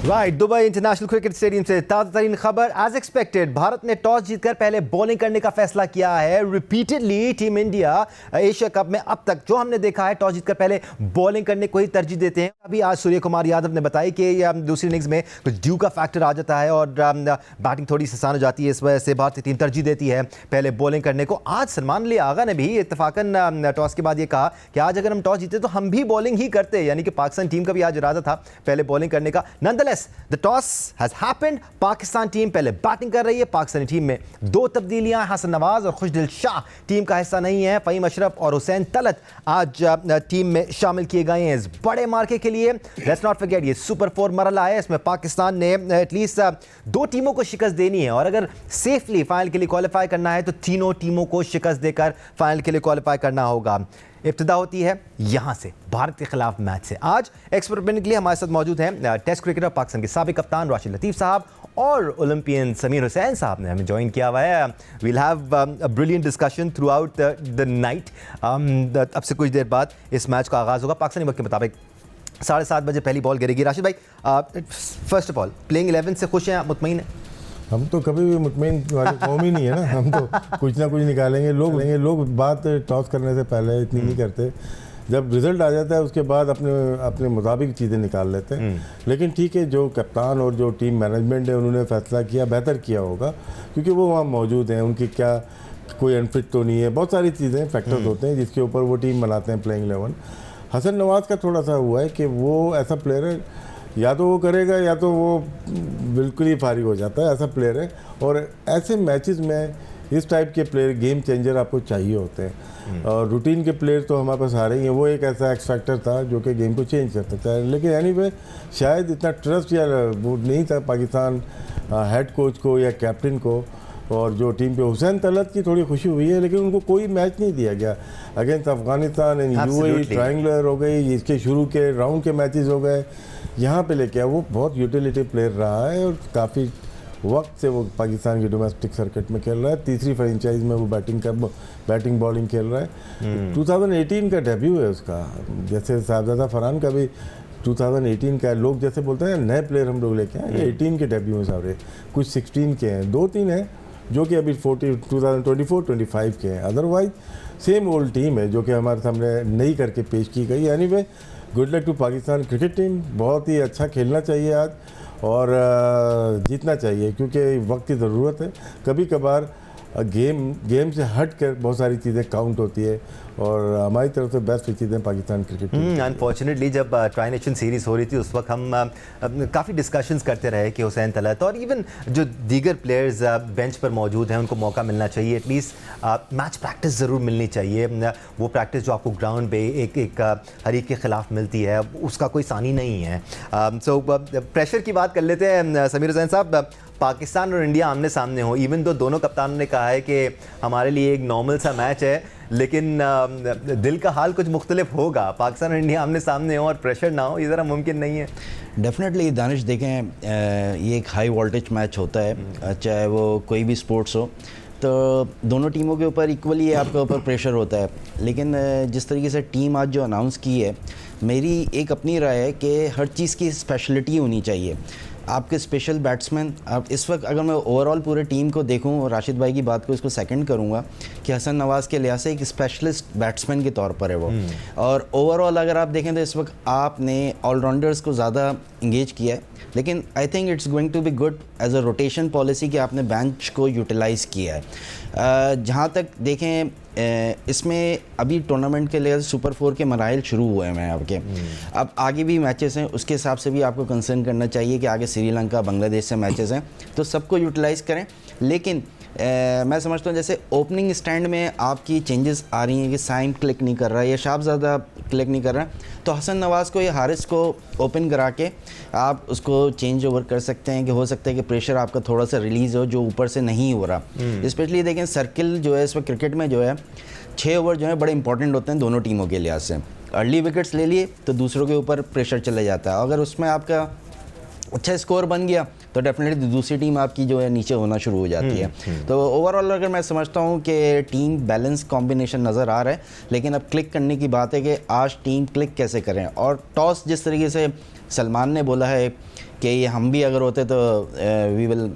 Right, Dubai International Cricket stadium से ताज़ा तरीन खबर। एज एक्सपेक्टेड भारत ने टॉस जीतकर पहले बॉलिंग करने का फैसला किया है। Repeatedly team India Asia cup में अब तक जो हमने देखा है, टॉस जीतकर पहले बॉलिंग करने को ही तरजीह देते हैं। अभी आज सूर्य कुमार यादव ने बताया कि दूसरी इनिंग्स में कुछ ड्यू का फैक्टर आ जाता है और बैटिंग थोड़ी आसान हो जाती है, इस वजह से भारतीय टीम तरजीह देती है पहले बॉलिंग करने को। आज सलमान अली आगा ने भी इत्तफाकन टॉस के बाद ये कहा कि आज अगर हम टॉस जीते तो हम भी बॉलिंग ही करते, यानी कि पाकिस्तान टीम का भी आज इरादा था पहले बॉलिंग करने का। Nonetheless the toss has happened, Pakistan team पहले बैटिंग कर रही है। पाकिस्तानी टीम में दो तब्दीलियां, हसन नवाज और खुशदिल शाह टीम का हिस्सा नहीं है। फ़हीम अशरफ और हुसैन तलत आज टीम में शामिल किए गए हैं इस बड़े मार्के के लिए। लेट्स नॉट फॉरगेट, ये सुपर 4 मरहला है, इसमें पाकिस्तान ने एटलीस्ट दो टीमों को शिकस्त देनी है और अगर सेफली फाइनल के लिए क्वालिफाई करना है तो तीनों टीमों को शिकस्त देकर फाइनल के लिए क्वालिफाई करना होगा। इब्तिदा होती है यहाँ से, भारत के खिलाफ मैच से। आज एक्सपर्ट बनने के लिए हमारे साथ मौजूद हैं टेस्ट क्रिकेटर पाकिस्तान के साबिक कप्तान राशिद लतीफ़ साहब और ओलंपियन समीर हुसैन साहब ने हमें ज्वाइन किया हुआ है। We'll have a brilliant discussion throughout the night. अब से कुछ देर बाद इस मैच का आगाज़ होगा। पाकिस्तानी वक्त के मुताबिक 7:30 बजे पहली बॉल गिरेगी। राशिद भाई, फर्स्ट ऑफ ऑल प्लेइंग 11 से खुश हैं आप, मुतमईन हैं? हम तो कभी भी मुतमईन वाली कौम ही नहीं है ना, हम तो कुछ ना कुछ निकालेंगे। लोग बात टॉस करने से पहले इतनी नहीं करते, जब रिजल्ट आ जाता है उसके बाद अपने मुताबिक चीज़ें निकाल लेते हैं। लेकिन ठीक है, जो कप्तान और जो टीम मैनेजमेंट है उन्होंने फैसला किया, बेहतर किया होगा क्योंकि वो वहाँ मौजूद हैं। उनकी क्या कोई अनफिट तो नहीं है, बहुत सारी चीज़ें फैक्टर्स होते हैं जिसके ऊपर वो टीम बनाते हैं प्लेइंग 11। हसन नवाज का थोड़ा सा हुआ है कि वो ऐसा प्लेयर है, या तो वो करेगा या तो वो बिल्कुल ही फारिग हो जाता है, ऐसा प्लेयर है। और ऐसे मैचेस में इस टाइप के प्लेयर, गेम चेंजर आपको चाहिए होते हैं। और रूटीन के प्लेयर तो हमारे पास आ रहे हैं, वो एक ऐसा एक्स फैक्टर था जो कि गेम को चेंज कर सकता है। लेकिन एनीवे शायद इतना ट्रस्ट या वो नहीं था पाकिस्तान हेड कोच को या कैप्टन को। और जो टीम पे हुसैन तलत की थोड़ी खुशी हुई है, लेकिन उनको कोई मैच नहीं दिया गया against Afghanistan and UAE. Triangular हो गई, इसके शुरू के राउंड के मैचेस हो गए, यहाँ पे लेके आया। वो बहुत यूटिलिटी प्लेयर रहा है और काफ़ी वक्त से वो पाकिस्तान की डोमेस्टिक सर्किट में खेल रहा है। तीसरी फ्रेंचाइज में वो बैटिंग बॉलिंग खेल रहा है। 2018 का डेब्यू है उसका, जैसे साहबजादा फरहान का भी 2018 का है। लोग जैसे बोलते हैं नए प्लेयर हम लोग लेके आए, 18 के डेब्यू हैं सारे, कुछ 16 के हैं, 2-3 हैं जो कि अभी 2024-25 के हैं। अदरवाइज सेम ओल्ड टीम है जो कि हमारे सामने नई करके पेश की गई। Anyway good luck to Pakistan cricket team, बहुत ही अच्छा खेलना चाहिए आज और जीतना चाहिए क्योंकि वक्त की ज़रूरत है। कभी कभार गेम से हट कर बहुत सारी चीज़ें काउंट होती है और हमारी तरफ से बेस्ट चीज़ें पाकिस्तान क्रिकेट टीम। अनफॉर्चुनेटली जब ट्राई नेशन सीरीज़ हो रही थी उस वक्त हम काफ़ी डिस्कशंस करते रहे कि हुसैन तलत और इवन जो दीगर प्लेयर्स बेंच पर मौजूद हैं उनको मौका मिलना चाहिए, एटलीस्ट मैच प्रैक्टिस ज़रूर मिलनी चाहिए। वो प्रैक्टिस जो आपको ग्राउंड पे एक हरीफ के ख़िलाफ़ मिलती है उसका कोई सानी नहीं है। सो प्रेशर की बात कर लेते हैं समीर हुसैन साहब। पाकिस्तान और इंडिया आमने सामने हो, इवन तो दोनों कप्तानों ने कहा है कि हमारे लिए एक नॉर्मल सा मैच है, लेकिन दिल का हाल कुछ मुख्तलिफ होगा। पाकिस्तान और इंडिया आमने सामने हो और प्रेशर ना हो, ये ज़रा मुमकिन नहीं है। डेफिनेटली दानिश, देखें ये एक हाई वोल्टेज मैच होता है, चाहे वो कोई भी स्पोर्ट्स हो, तो दोनों टीमों के ऊपर इक्वली आपके ऊपर प्रेशर होता है। लेकिन जिस तरीके से टीम आज जो अनाउंस की है, मेरी एक अपनी राय है कि हर चीज़ की स्पेशलिटी होनी चाहिए। आपके स्पेशल बैट्समैन, आप इस वक्त अगर मैं ओवरऑल पूरे टीम को देखूं और राशिद भाई की बात को इसको सेकंड करूंगा कि हसन नवाज़ के लिहाज से एक स्पेशलिस्ट बैट्समैन के तौर पर है वो। और ओवरऑल अगर आप देखें तो इस वक्त आपने ऑलराउंडर्स को ज़्यादा इंगेज किया है, लेकिन I think it's going to be good as a rotation policy कि आपने बेंच को यूटिलाइज़ किया है। जहाँ तक देखें इसमें अभी टूर्नामेंट के लिए सुपर 4 के मराइल शुरू हुए हैं आपके, अब आगे भी मैचेस हैं, उसके हिसाब से भी आपको कंसर्न करना चाहिए कि आगे श्रीलंका बांग्लादेश से मैचेस हैं, तो सबको यूटिलाइज़ करें। लेकिन मैं समझता हूँ जैसे ओपनिंग स्टैंड में आपकी चेंजेस आ रही हैं कि साइम क्लिक नहीं कर रहा है या शाहज़ादा क्लिक नहीं कर रहा है, तो हसन नवाज़ को या हारिस को ओपन करा के आप उसको चेंज ओवर कर सकते हैं कि हो सकता है कि प्रेशर आपका थोड़ा सा रिलीज़ हो जो ऊपर से नहीं हो रहा। स्पेशली देखें सर्किल जो है इस वक्त क्रिकेट में जो है 6 ओवर जो है बड़े इंपॉर्टेंट होते हैं दोनों टीमों के लिहाज से। अर्ली विकेट्स ले लिए तो दूसरों के ऊपर प्रेशर चले जाता है, अगर उसमें आपका अच्छा स्कोर बन गया तो डेफिनेटली दूसरी टीम आपकी जो है नीचे होना शुरू हो जाती है। तो ओवरऑल अगर मैं समझता हूँ कि टीम बैलेंस कॉम्बिनेशन नज़र आ रहा है, लेकिन अब क्लिक करने की बात है कि आज टीम क्लिक कैसे करें। और टॉस जिस तरीके से सलमान ने बोला है कि ये हम भी अगर होते तो वी विल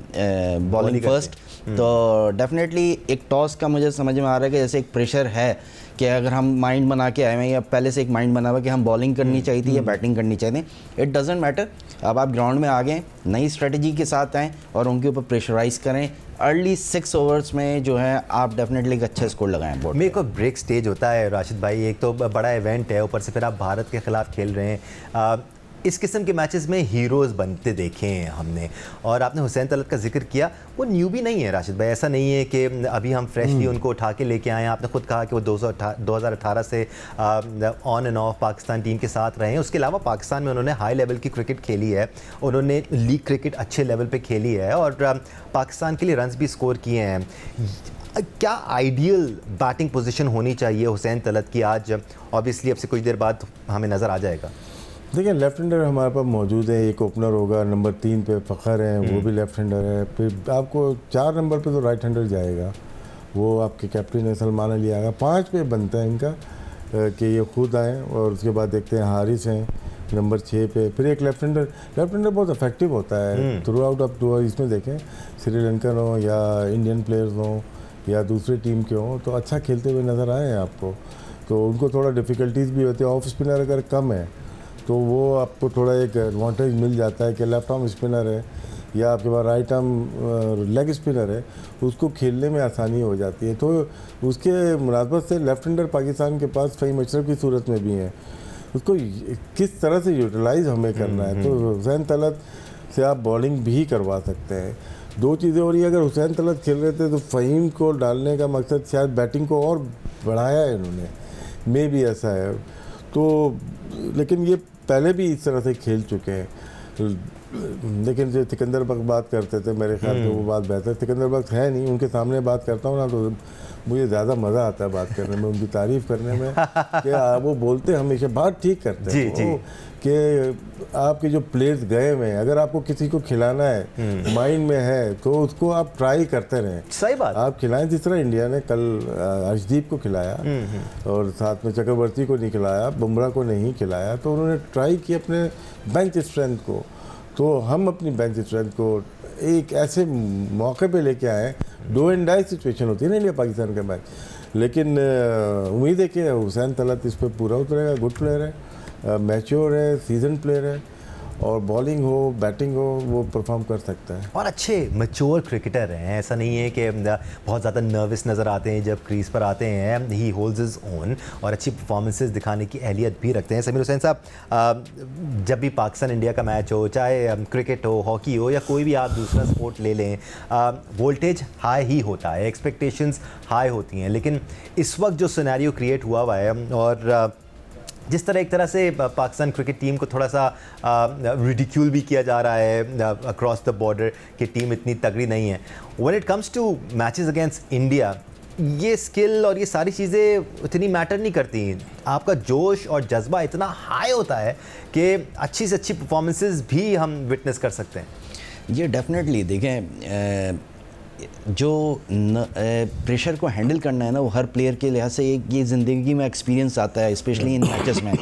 बॉलिंग फर्स्ट, तो डेफिनेटली एक टॉस का मुझे समझ में आ रहा है कि जैसे एक प्रेशर है कि अगर हम माइंड बना के आए हैं या पहले से एक माइंड बना हुआ कि हम बॉलिंग करनी चाहिए थी या बैटिंग करनी चाहिए, इट डजेंट मैटर। अब आप ग्राउंड में आ गए, नई स्ट्रेटजी के साथ आएँ और उनके ऊपर प्रेशराइज करें। अर्ली 6 ओवर्स में जो है आप डेफिनेटली एक अच्छा स्कोर लगाएं बोर्ड मेरे को ब्रेक स्टेज होता है राशिद भाई, एक तो बड़ा इवेंट है, ऊपर से फिर आप भारत के खिलाफ खेल रहे हैं। इस किस्म के मैचेस में हीरोज़ बनते देखे हैं हमने, और आपने हुसैन तलत का जिक्र किया, वो न्यू भी नहीं है राशिद भाई। ऐसा नहीं है कि अभी हम फ्रेशली उनको उठा के लेके आए हैं। आपने खुद कहा कि वो 2018 से on end of Pakistan team के साथ रहे हैं। उसके अलावा पाकिस्तान में उन्होंने हाई लेवल की क्रिकेट खेली है, उन्होंने लीग क्रिकेट अच्छे लेवल पे खेली है और पाकिस्तान के लिए रन्स भी स्कोर किए हैं। क्या आइडियल बैटिंग पोजीशन होनी चाहिए हुसैन तलत की आज? ऑब्वियसली अब से कुछ देर बाद हमें नज़र आ जाएगा। देखिए लेफ्ट हैंडर हमारे पास मौजूद है, एक ओपनर होगा, नंबर 3 पे फ़खर है, वो भी लेफ्ट हैंडर है। फिर आपको 4 नंबर पे तो राइट हैंडर जाएगा, वो आपके कैप्टन है सलमान अली आएगा। 5 पे बनता है इनका कि ये खुद आएँ, और उसके बाद देखते हैं हारिस हैं नंबर 6 पे। फिर एक लेफ्ट हैंडर बहुत इफेक्टिव होता है थ्रू आउट ऑफ टूर। इसमें देखें श्रीलंकन हो या इंडियन प्लेयर्स हों या दूसरी टीम के हों, तो अच्छा खेलते हुए नज़र आए हैं आपको। तो उनको थोड़ा डिफ़िकल्टीज़ भी होती है। ऑफ स्पिनर अगर कम है तो वो आपको थोड़ा एक एडवांटेज मिल जाता है कि लेफ्ट आर्म स्पिनर है या आपके पास राइट आर्म लेग स्पिनर है, उसको खेलने में आसानी हो जाती है। तो उसके मुनासबत से लेफ्ट हैंडर पाकिस्तान के पास फ़हीम अशरफ की सूरत में भी हैं, उसको किस तरह से यूटिलाइज़ हमें करना है। तो हुसैन तलत से आप बॉलिंग भी करवा सकते हैं। 2 चीज़ें हो रही है, अगर हुसैन तलत खेल रहे थे तो फ़हीम को डालने का मकसद शायद बैटिंग को और बढ़ाया है इन्होंने, मे भी ऐसा है। तो लेकिन ये पहले भी इस तरह से खेल चुके हैं। लेकिन जो सिकंदर बख्श बात करते थे, मेरे ख्याल से वो बात बेहतर, सिकंदर बख्श है नहीं, उनके सामने बात करता हूँ ना तो मुझे ज़्यादा मज़ा आता है बात करने में, उनकी तारीफ़ करने में कि वो बोलते हैं, बात ठीक करते हैं कि आपके जो प्लेयर्स गए हुए हैं, अगर आपको किसी को खिलाना है माइंड में है तो उसको आप ट्राई करते रहें। सही बात, आप खिलाएं। जिस तरह इंडिया ने कल अर्शदीप को खिलाया और साथ में चक्रवर्ती को नहीं खिलाया, बुमराह को नहीं खिलाया, तो उन्होंने ट्राई किया अपने बेंच स्ट्रेंथ को। तो हम अपनी बेंच स्ट्रेंथ को एक ऐसे मौके पे लेके आए, डू एंड डाई सिचुएशन होती है ना इंडिया पाकिस्तान का मैच, लेकिन उम्मीद है कि हुसैन तलत इस पर पूरा उतरेगा। गुड प्लेयर है, मैच्योर है, सीजन प्लेयर है, और बॉलिंग हो बैटिंग हो वो परफॉर्म कर सकता है। और अच्छे मैच्योर क्रिकेटर हैं, ऐसा नहीं है कि बहुत ज़्यादा नर्वस नज़र आते हैं जब क्रीज पर आते हैं। ही होल्ड्स हिज ओन और अच्छी परफॉर्मेंसेस दिखाने की अहलियत भी रखते हैं। समीर हुसैन साहब, जब भी पाकिस्तान इंडिया का मैच हो, चाहे क्रिकेट हो, हॉकी हो या कोई भी आप दूसरा स्पोर्ट ले लें, वोल्टेज हाई ही होता है, एक्सपेक्टेशंस हाई होती हैं। लेकिन इस वक्त जो सिनेरियो क्रिएट हुआ है और जिस तरह एक तरह से पाकिस्तान क्रिकेट टीम को थोड़ा सा रिडिक्यूल भी किया जा रहा है अक्रॉस द बॉर्डर कि टीम इतनी तगड़ी नहीं है, when it comes two matches against India, ये स्किल और ये सारी चीज़ें उतनी मैटर नहीं करती। आपका जोश और जज्बा इतना हाई होता है कि अच्छी से अच्छी परफॉर्मेंसेस भी हम विटनेस कर सकते हैं। ये डेफिनेटली देखें, जो प्रेशर को हैंडल करना है ना, वो हर प्लेयर के लिहाज से एक ये ज़िंदगी में एक्सपीरियंस आता है, स्पेशली इन मैचेस में।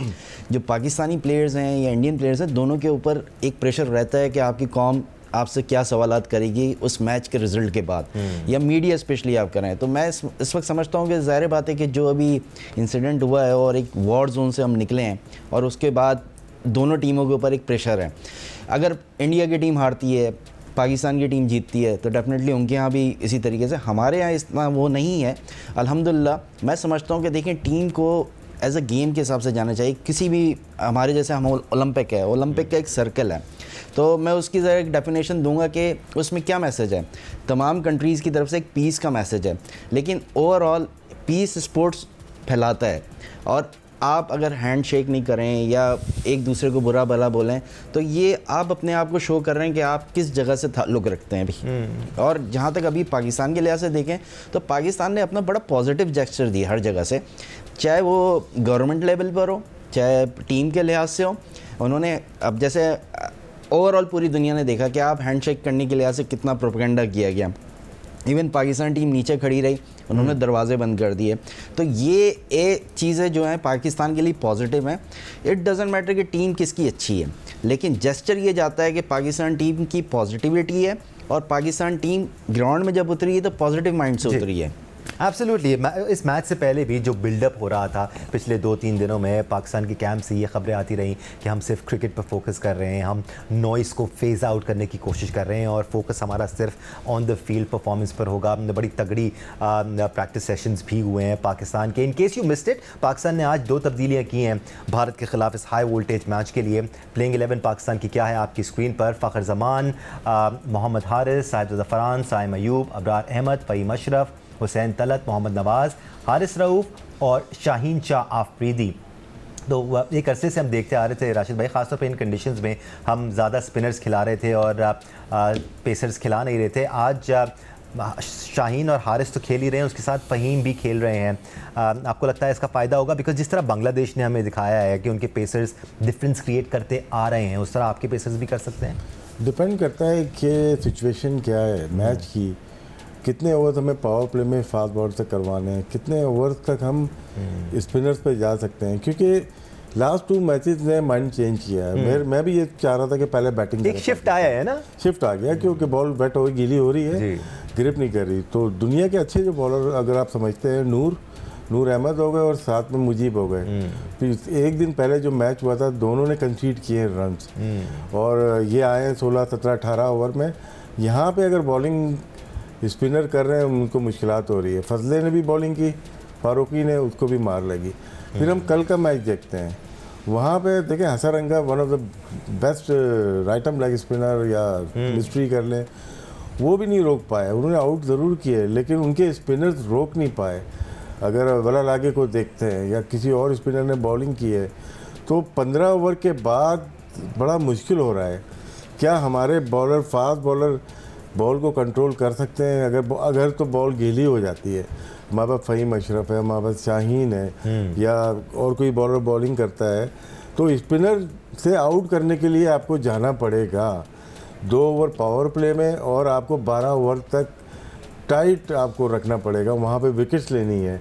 जो पाकिस्तानी प्लेयर्स हैं या इंडियन प्लेयर्स हैं, दोनों के ऊपर एक प्रेशर रहता है कि आपकी कौम आपसे क्या सवालात करेगी उस मैच के रिज़ल्ट के बाद, या मीडिया स्पेशली आप करें। तो मैं इस वक्त समझता हूँ कि ज़ाहिर बात है कि जो अभी इंसिडेंट हुआ है और एक वॉर जोन से हम निकले हैं और उसके बाद दोनों टीमों के ऊपर एक प्रेशर है। अगर इंडिया की टीम हारती है, पाकिस्तान की टीम जीतती है, तो डेफिनेटली उनके यहाँ भी इसी तरीके से। हमारे यहाँ इतना वो नहीं है अल्हम्दुलिल्लाह। मैं समझता हूँ कि देखें, टीम को एज अ गेम के हिसाब से जाना चाहिए। किसी भी हमारे जैसे हम ओलंपिक है, ओलंपिक का एक सर्कल है, तो मैं उसकी ज़रा एक डेफिनेशन दूंगा कि उसमें क्या मैसेज है। तमाम कंट्रीज़ की तरफ से एक पीस का मैसेज है, लेकिन ओवरऑल पीस स्पोर्ट्स फैलाता है। और आप अगर हैंड शेक नहीं करें या एक दूसरे को बुरा भला बोलें, तो ये आप अपने आप को शो कर रहे हैं कि आप किस जगह से ताल्लुक़ रखते हैं अभी। और जहाँ तक अभी पाकिस्तान के लिहाज से देखें तो पाकिस्तान ने अपना बड़ा पॉजिटिव जेस्चर दिया हर जगह से, चाहे वो गवर्नमेंट लेवल पर हो, चाहे टीम के लिहाज से हो। उन्होंने अब जैसे ओवरऑल पूरी दुनिया ने देखा कि आप हैंडशेक करने के लिहाज से कितना प्रोपेगेंडा किया गया। इवन पाकिस्तान टीम नीचे खड़ी रही, उन्होंने दरवाजे बंद कर दिए। तो ये चीज़ें जो हैं पाकिस्तान के लिए पॉजिटिव हैं। इट डजेंट मैटर कि टीम किसकी अच्छी है, लेकिन जेस्चर ये जाता है कि पाकिस्तान टीम की पॉजिटिविटी है और पाकिस्तान टीम ग्राउंड में जब उतरी है तो पॉजिटिव माइंड से उतरी है। एब्सोल्युटली। इस मैच से पहले भी जो बिल्डअप हो रहा था पिछले 2-3 दिनों में, पाकिस्तान के कैंप से ये खबरें आती रहीं कि हम सिर्फ क्रिकेट पर फोकस कर रहे हैं, हम नॉइस को फेज आउट करने की कोशिश कर रहे हैं और फोकस हमारा सिर्फ ऑन द फील्ड परफॉर्मेंस पर होगा। बड़ी तगड़ी प्रैक्टिस सेशंस भी हुए हैं पाकिस्तान के। In case you missed it, Pakistan ने आज 2 तब्दीलियाँ की हैं भारत के खिलाफ इस हाई वोल्टेज मैच के लिए। प्लेइंग 11 पाकिस्तान की क्या है आपकी स्क्रीन पर? फ़खर जमान, मोहम्मद हारिस, साहिब ज़फ़रान, साइम अयूब, अबरार अहमद, फ़हीम अशरफ, हुसैन तलत, मोहम्मद नवाज़, हारिस रऊफ़ और शाहीन शाह आफरीदी। तो एक अरसे से हम देखते आ रहे थे राशिद भाई, ख़ासतौर पे इन कंडीशंस में हम ज़्यादा स्पिनर्स खिला रहे थे और पेसर्स खिला नहीं रहे थे। आज शाहीन और हारिस तो खेल ही रहे हैं, उसके साथ फ़हीम भी खेल रहे हैं। आपको लगता है इसका फ़ायदा होगा? बिकॉज जिस तरह बांग्लादेश ने हमें दिखाया है कि उनके पेसर्स डिफरेंस क्रिएट करते आ रहे हैं, उस तरह आपके पेसर्स भी कर सकते हैं? डिपेंड करता है कि सिचुएशन क्या है मैच की, कितने ओवर हमें पावर प्ले में फास्ट बॉल से करवाने हैं, कितने ओवर तक हम स्पिनर्स पे जा सकते हैं। क्योंकि लास्ट 2 मैचेस ने माइंड चेंज किया है। मैं भी ये चाह रहा था कि पहले बैटिंग एक शिफ्ट आया है ना, शिफ्ट आ गया क्योंकि बॉल वेट हो गीली हो रही है, ग्रिप नहीं कर रही। तो दुनिया के अच्छे जो बॉलर अगर आप समझते हैं, नूर अहमद हो गए और साथ में मुजीब हो गए। फिर एक दिन पहले जो मैच हुआ था दोनों ने कंसीड किए रन्स और ये आए हैं 16, 17, 18 ओवर में। यहाँ पे अगर बॉलिंग स्पिनर कर रहे हैं उनको मुश्किलात हो रही है। फजले ने भी बॉलिंग की, फारूकी ने, उसको भी मार लगी। फिर हम कल का मैच देखते हैं, वहाँ पे देखें Hasaranga one of the best right arm leg spinner या मिस्ट्री कर लें, वो भी नहीं रोक पाए। उन्होंने आउट ज़रूर किए लेकिन उनके स्पिनर्स रोक नहीं पाए। अगर वला लागे को देखते हैं या किसी और स्पिनर ने बॉलिंग की है तो 15 ओवर के बाद बड़ा मुश्किल हो रहा है। क्या हमारे बॉलर, फास्ट बॉलर बॉल को कंट्रोल कर सकते हैं? अगर तो बॉल गीली हो जाती है, हमारे पास फ़हीम अशरफ है, हमारे पास शाहीन है या और कोई बॉलर बॉलिंग करता है, तो स्पिनर से आउट करने के लिए आपको जाना पड़ेगा 2 ओवर पावर प्ले में और आपको 12 ओवर तक टाइट आपको रखना पड़ेगा, वहाँ पे विकेट्स लेनी है।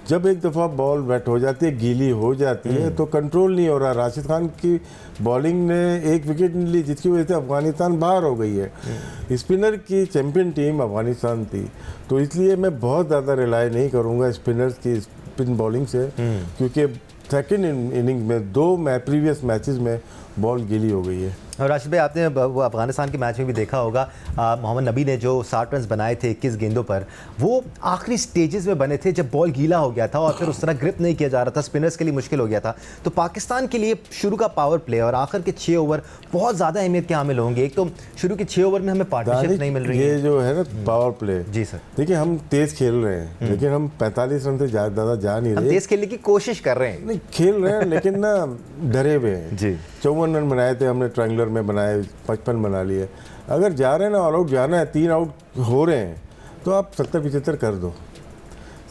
जब एक दफ़ा बॉल वेट हो जाती है, गीली हो जाती है तो कंट्रोल नहीं हो रहा। राशिद खान की बॉलिंग ने 1 विकेट नहीं ली जिसकी वजह से अफगानिस्तान बाहर हो गई है। स्पिनर की चैंपियन टीम अफगानिस्तान थी, तो इसलिए मैं बहुत ज़्यादा रिलाई नहीं करूँगा स्पिनर्स की स्पिन बॉलिंग से, क्योंकि सेकेंड इनिंग में 2 प्रीवियस मैचेस में बॉल गीली हो गई है। और राशिद भाई, आपने वो अफगानिस्तान के मैच में भी देखा होगा, मोहम्मद नबी ने जो 60 रन बनाए थे 21 गेंदों पर, वो आखिरी स्टेजेस में बने थे जब बॉल गीला हो गया था और फिर उस तरह ग्रिप नहीं किया जा रहा था, स्पिनर्स के लिए मुश्किल हो गया था। तो पाकिस्तान के लिए शुरू का पावर प्ले और आखिर के 6 ओवर बहुत ज़्यादा अहमियत के हामिल होंगे। एक तो शुरू के 6 ओवर में हमें पार्टनरशिप नहीं मिल रही है। ये जो है ना पावर प्ले, जी सर, देखिए हम तेज़ खेल रहे हैं लेकिन हम 45 रन से ज़्यादा जा नहीं रहे। हम तेज़ खेलने की कोशिश कर रहे हैं, नहीं खेल रहे हैं लेकिन ना डरे हुए हैं जी। 54 रन बनाए थे हमने, ट्रायंगुलर में बनाए, 55 बना लिए। अगर जा रहे हैं ना ऑल आउट जाना है, 3 आउट हो रहे हैं तो आप 70-75 कर दो।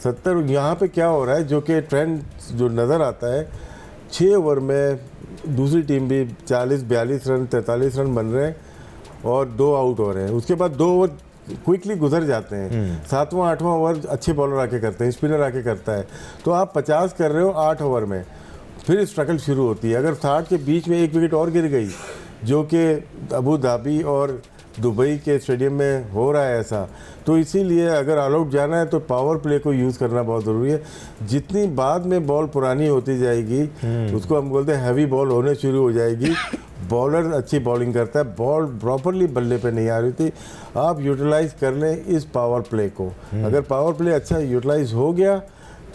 70 यहाँ पे क्या हो रहा है जो कि ट्रेंड जो नज़र आता है, 6 ओवर में दूसरी टीम भी 40-42 रन 43 रन बन रहे हैं और 2 आउट हो रहे हैं। उसके बाद 2 ओवर क्विकली गुजर जाते हैं। 7वां 8वां ओवर अच्छे बॉलर आके करते हैं, स्पिनर आके करता है, तो आप 50 कर रहे हो 8 ओवर में, फिर स्ट्रगल शुरू होती है। अगर 60 के बीच में 1 विकेट और गिर गई, जो कि अबू धाबी और दुबई के स्टेडियम में हो रहा है ऐसा, तो इसीलिए अगर ऑल आउट जाना है तो पावर प्ले को यूज़ करना बहुत ज़रूरी है। जितनी बाद में बॉल पुरानी होती जाएगी उसको हम बोलते हैं हैवी बॉल होने शुरू हो जाएगी। बॉलर अच्छी बॉलिंग करता है, बॉल प्रॉपरली बल्ले पे नहीं आ रही थी, आप यूटिलाइज़ कर लें इस पावर प्ले को। अगर पावर प्ले अच्छा यूटिलाइज़ हो गया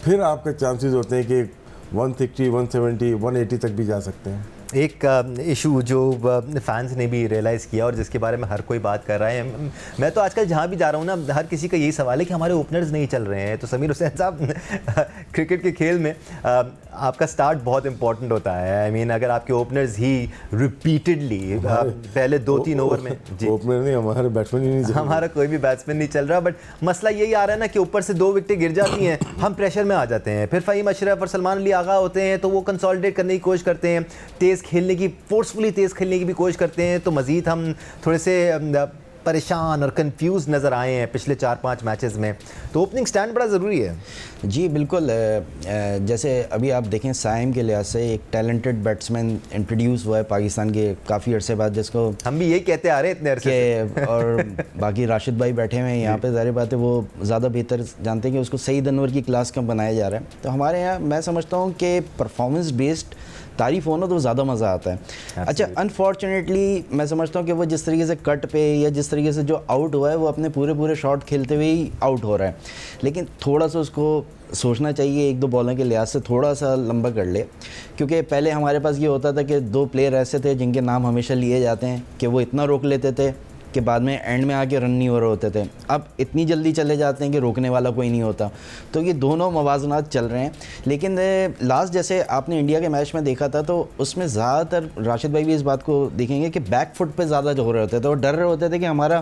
फिर आपके चांसेस होते हैं कि 160, 170, 180 तक भी जा सकते हैं। एक इशू जो फैंस ने भी रियलाइज़ किया और जिसके बारे में हर कोई बात कर रहा है, मैं तो आजकल जहाँ भी जा रहा हूँ ना, हर किसी का यही सवाल है कि हमारे ओपनर्स नहीं चल रहे हैं। तो समीर हुसैन साहब, क्रिकेट के खेल में आपका स्टार्ट बहुत इंपॉर्टेंट होता है। आई मीन अगर आपके ओपनर्स ही रिपीटेडली पहले 2-3 ओवर में, जी ओपनर नहीं, हमारे बैट्समैन ही नहीं चल रहा, हमारा कोई भी बैट्समैन नहीं चल रहा, बट मसला यही आ रहा है ना कि ऊपर से 2 विकेटें गिर जाती हैं, हम प्रेशर में आ जाते हैं। फिर फ़हीम अशरफ और सलमान अली आगा होते हैं तो वो कंसोलिडेट करने की कोशिश करते हैं, तेज़ तेज़ खेलने की, फोर्सफुली तेज़ खेलने की भी कोशिश करते हैं, तो मज़ीद हम थोड़े से परेशान और कंफ्यूज नज़र आए हैं पिछले 4-5 मैचेस में। तो ओपनिंग स्टैंड बड़ा ज़रूरी है। जी बिल्कुल। जैसे अभी आप देखें साइम के लिहाज से एक टैलेंटेड बैट्समैन इंट्रोड्यूस हुआ है पाकिस्तान के काफ़ी अरसे बाद, जिसको हम भी यही कहते आ रहे हैं इतने अरसे से। और बाकी राशिद भाई बैठे हुए हैं यहाँ पे, ज़ाहिर बात है वो ज़्यादा बेहतर जानते हैं कि उसको सईद अनवर की क्लास का बनाया जा रहा है। तो हमारे यहाँ मैं समझता हूँ कि परफॉर्मेंस बेस्ड तारीफ हो ना तो ज़्यादा मज़ा आता है। अच्छा, अनफॉर्चुनेटली मैं समझता हूँ कि वो जिस तरीके से कट पे या जिस तरीके से जो आउट हुआ है वो अपने पूरे शॉट खेलते हुए ही आउट हो रहा है, लेकिन थोड़ा सा उसको सोचना चाहिए, एक दो बॉलों के लिहाज से थोड़ा सा लंबा कर ले, क्योंकि पहले हमारे पास ये होता था कि 2 प्लेयर ऐसे थे जिनके नाम हमेशा लिए जाते हैं कि वो इतना रोक लेते थे कि बाद में एंड में आके रन नहीं हो रहे होते थे। अब इतनी जल्दी चले जाते हैं कि रोकने वाला कोई नहीं होता। तो ये दोनों मवाज़नात चल रहे हैं। लेकिन लास्ट जैसे आपने इंडिया के मैच में देखा था तो उसमें ज़्यादातर राशिद भाई भी इस बात को देखेंगे कि बैक फुट पे ज़्यादा जो हो रहे होते थे और डर रहे होते थे कि हमारा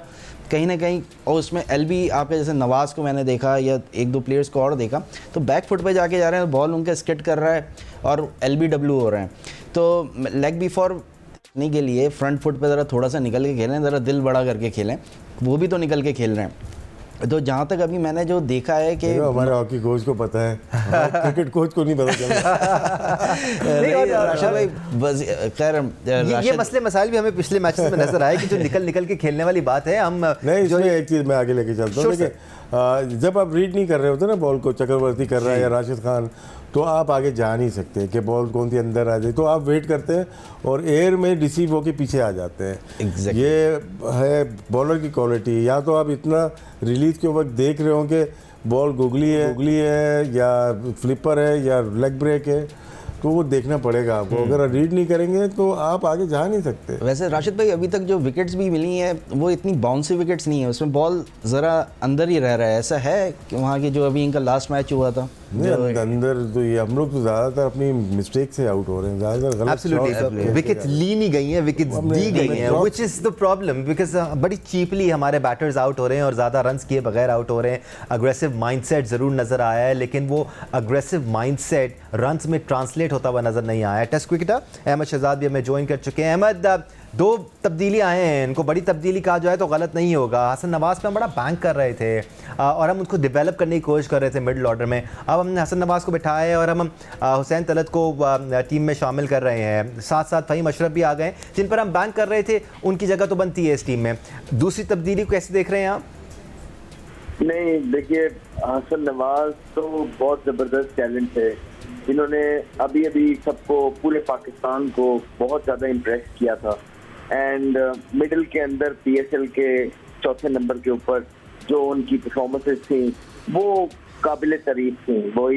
कहीं ना कहीं, और उसमें एलबी आपके जैसे नवाज़ को मैंने देखा या 1-2 प्लेयर्स को और देखा, तो बैक फुट पे जाके जा रहे हैं, बॉल उनका स्किट कर रहा है और LBW हो रहे हैं। तो लेग बिफोर नहीं के लिए फ्रंट फुट पे ज़रा थोड़ा सा निकल के खेलें, ज़रा दिल बड़ा करके खेलें, वो भी तो निकल के खेल रहे हैं। तो जहाँ तक अभी मैंने जो देखा है कि हमारे हॉकी कोच को पता है, क्रिकेट कोच को नहीं पता चला। राशिद भाई बस खैर ये मसले मसाइल भी हमें पिछले मैचेस में नजर आए कि जो निकल के खेलने वाली बात है। हम नहीं, इसमें एक चीज़ मैं आगे लेके चलता हूँ कि जब आप रीड नहीं कर रहे होते ना बॉल को, चक्रवर्ती कर रहा है या राशिद खान, तो आप आगे जा नहीं सकते कि बॉल कौन सी अंदर आ जाए, तो आप वेट करते हैं और एयर में रिसीव होके पीछे आ जाते हैं। Exactly. ये है बॉलर की क्वालिटी। या तो आप इतना रिलीज के वक्त देख रहे हो कि बॉल गुगली है या फ्लिपर है या लेग ब्रेक है, तो वो देखना पड़ेगा आपको। अगर रीड नहीं करेंगे तो आप आगे जा नहीं सकते। वैसे राशिद भाई अभी तक जो विकेट्स भी मिली हैं वो इतनी बाउंसी विकेट्स नहीं है, उसमें बॉल ज़रा अंदर ही रह रहा है। ऐसा है कि वहाँ की जो अभी इनका लास्ट मैच हुआ था अंदर, तो ये हम लोग तो ज़्यादातर अपनी मिस्टेक से आउट हो रहे हैं, ज़्यादातर गलत एब्सोल्युटली विकेट्स ली नहीं गई हैं, विकेट्स दी गई हैं, which is the problem, because बड़ी चीपली हमारे बैटर्स आउट हो रहे हैं और ज़्यादा रन्स किए बगैर आउट हो रहे हैं। अग्रेसिव माइंडसेट ज़रूर नज़र आया है, लेकिन वो अग्रेसिव माइंडसेट रन्स में ट्रांसलेट होता हुआ नज़र नहीं आया। टेस्ट क्रिकेटर अहमद शहजाद भी हमें ज्वाइन कर चुके हैं। अहमद, 2 तब्दीली आए हैं, इनको बड़ी तब्दीली कहा जाए तो गलत नहीं होगा। हसन नवाज़ पे हम बड़ा बैंक कर रहे थे और हम उसको डेवलप करने की कोशिश कर रहे थे मिडिल ऑर्डर में। अब हमने हसन नवाज़ को बिठाया है और हम हुसैन तलत को टीम में शामिल कर रहे हैं। साथ साथ फ़हीम अशरफ भी आ गए, जिन पर हम बैंक कर रहे थे उनकी जगह तो बनती है इस टीम में। दूसरी तब्दीली को कैसे देख रहे हैं आप? नहीं, देखिए हसन नवाज तो बहुत ज़बरदस्त टैलेंट है, जिन्होंने अभी सबको, पूरे पाकिस्तान को बहुत ज़्यादा इम्प्रेस किया था। एंड मिडिल के अंदर PSL के 4थे नंबर के ऊपर जो उनकी परफॉर्मेंसेस थी वो काबिल तारीफ थी। वो